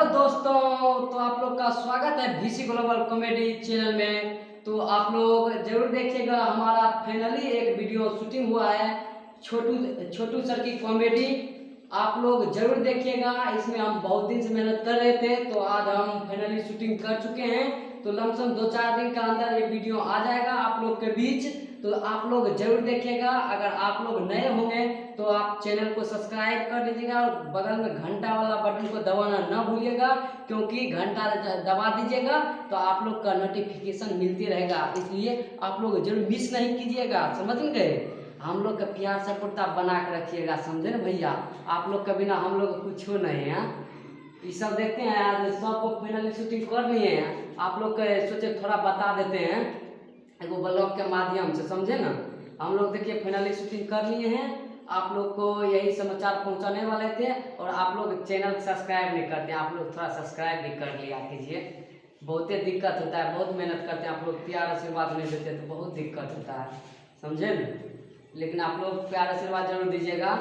दोस्तों, तो आप लोग का स्वागत है VC ग्लोबल कॉमेडी चैनल में। तो आप लोग जरूर देखिएगा, हमारा फाइनली एक वीडियो शूटिंग हुआ है छोटू छोटू सर की कॉमेडी। आप लोग जरूर देखिएगा, इसमें हम बहुत दिन से मेहनत कर रहे थे, तो आज हम फाइनली शूटिंग कर चुके हैं। तो लमसम 2-4 दिन के अंदर ये वीडियो आ जाएगा आप लोग के बीच, तो आप लोग जरूर देखिएगा। अगर आप लोग नए होंगे तो आप चैनल को सब्सक्राइब कर लीजिएगा और बगल में घंटा वाला बटन को दबाना ना भूलिएगा, क्योंकि घंटा दबा दीजिएगा तो आप लोग का नोटिफिकेशन मिलती रहेगा, इसलिए आप लोग जरूर मिस नहीं कीजिएगा। समझ गए? हम लोग का प्यार सपोर्ट आप बना के रखिएगा, समझे ना भैया? आप लोग का बिना हम लोग कुछ नहीं है। ये सब देखते हैं, आज सबको फाइनली शूटिंग कर लिए हैं। आप लोग के सोचे थोड़ा बता देते हैं एगो ब्लॉग के माध्यम से, समझे ना? हम लोग देखिए फाइनली शूटिंग कर लिए हैं, आप लोग को यही समाचार पहुंचाने वाले थे। और आप लोग चैनल सब्सक्राइब नहीं करते, आप लोग थोड़ा सब्सक्राइब भी कर लिया कीजिए। बहुत ही दिक्कत होता है, बहुत मेहनत करते हैं, आप लोग प्यार आशीर्वाद नहीं देते तो बहुत दिक्कत होता है, समझे ना? लेकिन आप लोग प्यार आशीर्वाद जरूर दीजिएगा।